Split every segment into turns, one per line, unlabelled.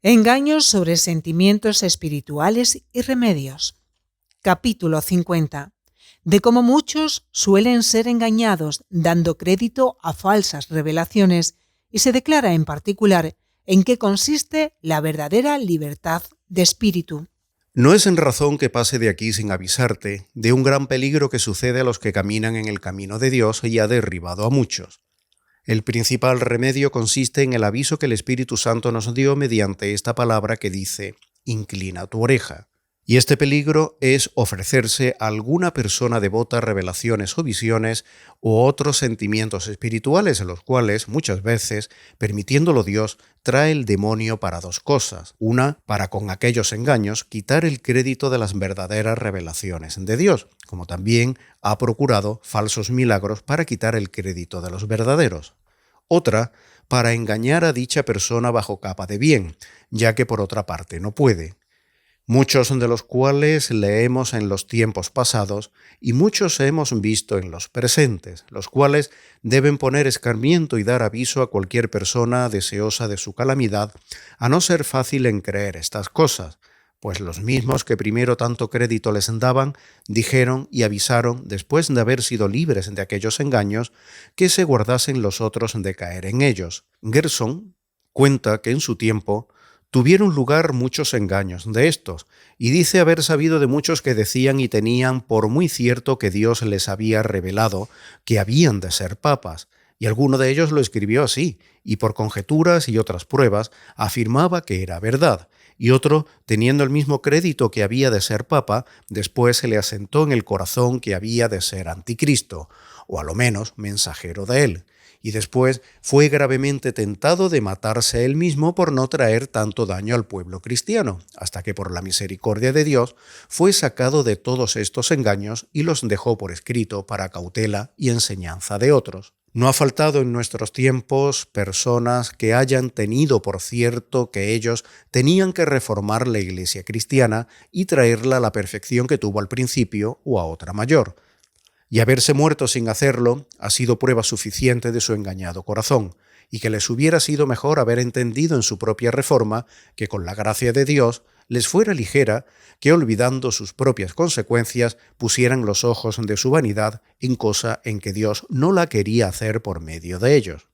Engaños sobre sentimientos espirituales y remedios. Capítulo 50. De cómo muchos suelen ser engañados dando crédito a falsas revelaciones y se declara en particular en qué consiste la verdadera libertad de espíritu.
No es en razón que pase de aquí sin avisarte de un gran peligro que sucede a los que caminan en el camino de Dios y ha derribado a muchos. El principal remedio consiste en el aviso que el Espíritu Santo nos dio mediante esta palabra que dice, inclina tu oreja. Y este peligro es ofrecerse a alguna persona devota a revelaciones o visiones u otros sentimientos espirituales, los cuales, muchas veces, permitiéndolo Dios, trae el demonio para dos cosas. Una, para con aquellos engaños quitar el crédito de las verdaderas revelaciones de Dios, como también ha procurado falsos milagros para quitar el crédito de los verdaderos. Otra, para engañar a dicha persona bajo capa de bien, ya que por otra parte no puede. Muchos de los cuales leemos en los tiempos pasados y muchos hemos visto en los presentes, los cuales deben poner escarmiento y dar aviso a cualquier persona deseosa de su calamidad, a no ser fácil en creer estas cosas, pues los mismos que primero tanto crédito les daban, dijeron y avisaron, después de haber sido libres de aquellos engaños, que se guardasen los otros de caer en ellos. Gerson cuenta que en su tiempo tuvieron lugar muchos engaños de estos, y dice haber sabido de muchos que decían y tenían por muy cierto que Dios les había revelado que habían de ser papas, y alguno de ellos lo escribió así, y por conjeturas y otras pruebas afirmaba que era verdad, y otro, teniendo el mismo crédito que había de ser papa, después se le asentó en el corazón que había de ser anticristo, o a lo menos mensajero de él. Y después fue gravemente tentado de matarse él mismo por no traer tanto daño al pueblo cristiano, hasta que por la misericordia de Dios fue sacado de todos estos engaños y los dejó por escrito para cautela y enseñanza de otros. No ha faltado en nuestros tiempos personas que hayan tenido por cierto que ellos tenían que reformar la Iglesia cristiana y traerla a la perfección que tuvo al principio o a otra mayor. Y haberse muerto sin hacerlo ha sido prueba suficiente de su engañado corazón, y que les hubiera sido mejor haber entendido en su propia reforma que con la gracia de Dios les fuera ligera que olvidando sus propias consecuencias pusieran los ojos de su vanidad en cosa en que Dios no la quería hacer por medio de ellos.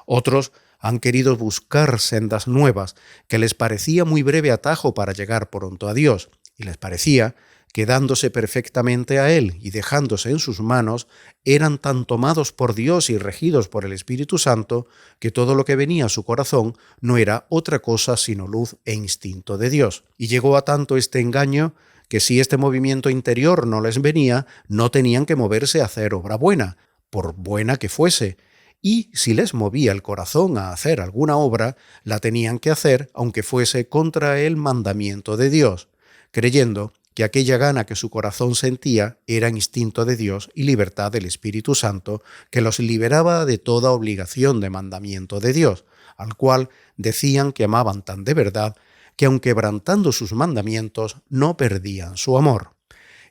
Otros han querido buscar sendas nuevas que les parecía muy breve atajo para llegar pronto a Dios, y les parecía que dándose perfectamente a Él y dejándose en sus manos, eran tan tomados por Dios y regidos por el Espíritu Santo, que todo lo que venía a su corazón no era otra cosa sino luz e instinto de Dios. Y llegó a tanto este engaño, que si este movimiento interior no les venía, no tenían que moverse a hacer obra buena, por buena que fuese, y si les movía el corazón a hacer alguna obra, la tenían que hacer aunque fuese contra el mandamiento de Dios, creyendo que aquella gana que su corazón sentía era instinto de Dios y libertad del Espíritu Santo, que los liberaba de toda obligación de mandamiento de Dios, al cual decían que amaban tan de verdad, que aun quebrantando sus mandamientos, no perdían su amor.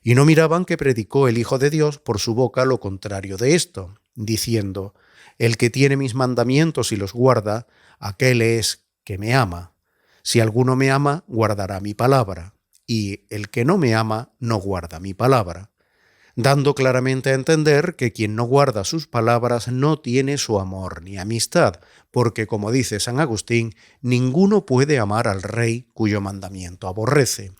Y no miraban que predicó el Hijo de Dios por su boca lo contrario de esto, diciendo, el que tiene mis mandamientos y los guarda, aquel es que me ama. Si alguno me ama, guardará mi palabra. Y el que no me ama no guarda mi palabra, dando claramente a entender que quien no guarda sus palabras no tiene su amor ni amistad, porque, como dice San Agustín, ninguno puede amar al Rey cuyo mandamiento aborrece.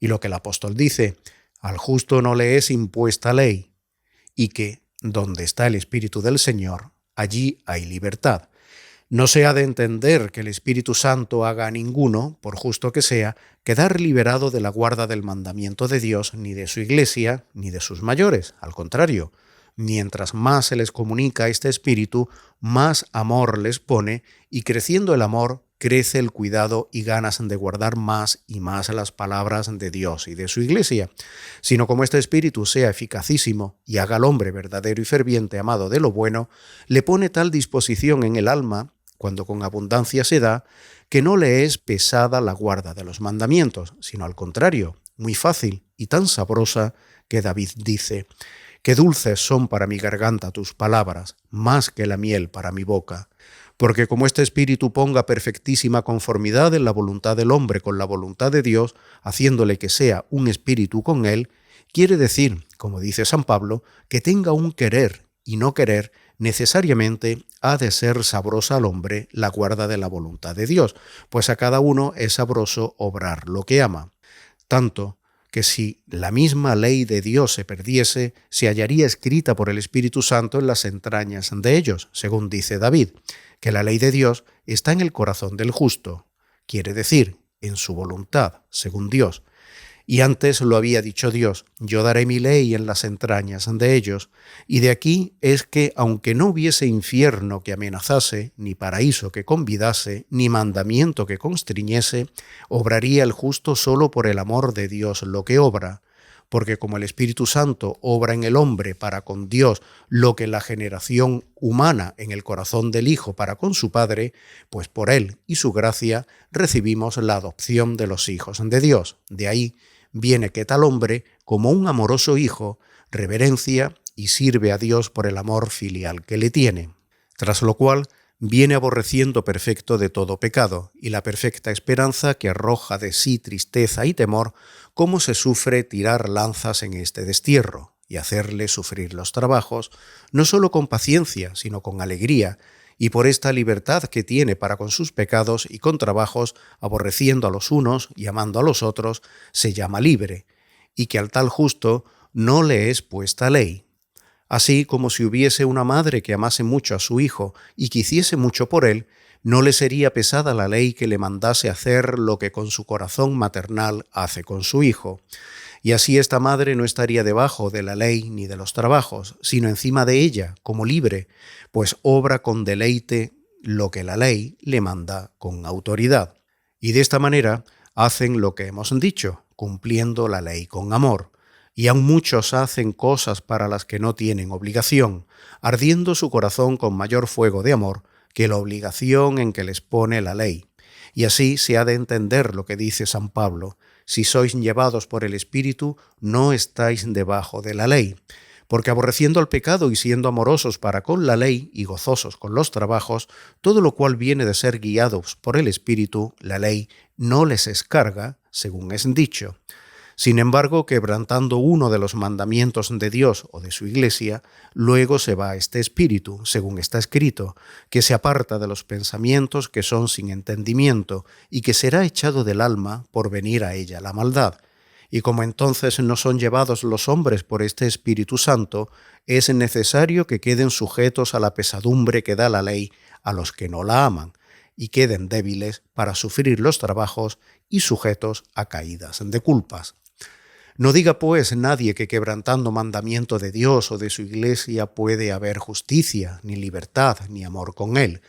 Y lo que el apóstol dice, al justo no le es impuesta ley, y que, donde está el Espíritu del Señor, allí hay libertad. No se ha de entender que el Espíritu Santo haga a ninguno, por justo que sea, quedar liberado de la guarda del mandamiento de Dios, ni de su Iglesia, ni de sus mayores. Al contrario, mientras más se les comunica este Espíritu, más amor les pone, y creciendo el amor, crece el cuidado y ganas de guardar más y más las palabras de Dios y de su Iglesia, sino como este Espíritu sea eficacísimo y haga al hombre verdadero y ferviente amado de lo bueno, le pone tal disposición en el alma, cuando con abundancia se da, que no le es pesada la guarda de los mandamientos, sino al contrario, muy fácil y tan sabrosa que David dice, «Qué dulces son para mi garganta tus palabras, más que la miel para mi boca». Porque como este espíritu ponga perfectísima conformidad en la voluntad del hombre con la voluntad de Dios, haciéndole que sea un espíritu con él, quiere decir, como dice San Pablo, que tenga un querer y no querer necesariamente ha de ser sabrosa al hombre la guarda de la voluntad de Dios, pues a cada uno es sabroso obrar lo que ama. Tanto que si la misma ley de Dios se perdiese, se hallaría escrita por el Espíritu Santo en las entrañas de ellos, según dice David, que la ley de Dios está en el corazón del justo, quiere decir, en su voluntad, según Dios. Y antes lo había dicho Dios, yo daré mi ley en las entrañas de ellos, y de aquí es que, aunque no hubiese infierno que amenazase, ni paraíso que convidase, ni mandamiento que constriñese, obraría el justo solo por el amor de Dios lo que obra, porque como el Espíritu Santo obra en el hombre para con Dios lo que la generación humana en el corazón del Hijo para con su Padre, pues por él y su gracia recibimos la adopción de los hijos de Dios. De ahí viene que tal hombre, como un amoroso hijo, reverencia y sirve a Dios por el amor filial que le tiene, tras lo cual viene aborreciendo perfecto de todo pecado, y la perfecta esperanza que arroja de sí tristeza y temor, cómo se sufre tirar lanzas en este destierro, y hacerle sufrir los trabajos, no solo con paciencia, sino con alegría, y por esta libertad que tiene para con sus pecados y con trabajos, aborreciendo a los unos y amando a los otros, se llama libre, y que al tal justo no le es puesta ley. Así como si hubiese una madre que amase mucho a su hijo y que hiciese mucho por él, no le sería pesada la ley que le mandase hacer lo que con su corazón maternal hace con su hijo. Y así esta madre no estaría debajo de la ley ni de los trabajos, sino encima de ella, como libre, pues obra con deleite lo que la ley le manda con autoridad. Y de esta manera hacen lo que hemos dicho, cumpliendo la ley con amor. Y aun muchos hacen cosas para las que no tienen obligación, ardiendo su corazón con mayor fuego de amor que la obligación en que les pone la ley. Y así se ha de entender lo que dice San Pablo: si sois llevados por el Espíritu, no estáis debajo de la ley. Porque aborreciendo al pecado y siendo amorosos para con la ley y gozosos con los trabajos, todo lo cual viene de ser guiados por el Espíritu, la ley no les es carga, según es dicho. Sin embargo, quebrantando uno de los mandamientos de Dios o de su Iglesia, luego se va a este espíritu, según está escrito, que se aparta de los pensamientos que son sin entendimiento y que será echado del alma por venir a ella la maldad. Y como entonces no son llevados los hombres por este Espíritu Santo, es necesario que queden sujetos a la pesadumbre que da la ley a los que no la aman, y queden débiles para sufrir los trabajos y sujetos a caídas de culpas. No diga pues nadie que quebrantando mandamiento de Dios o de su Iglesia puede haber justicia, ni libertad, ni amor con él,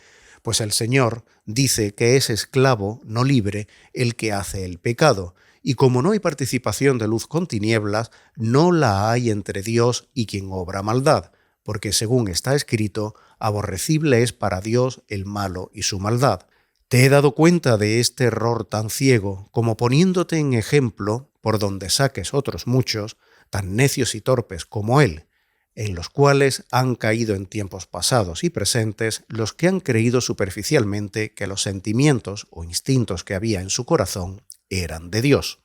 pues el Señor dice que es esclavo, no libre, el que hace el pecado, y como no hay participación de luz con tinieblas, no la hay entre Dios y quien obra maldad, porque según está escrito, aborrecible es para Dios el malo y su maldad. Te he dado cuenta de este error tan ciego, como poniéndote en ejemplo, por donde saques otros muchos, tan necios y torpes como él, en los cuales han caído en tiempos pasados y presentes los que han creído superficialmente que los sentimientos o instintos que había en su corazón eran de Dios.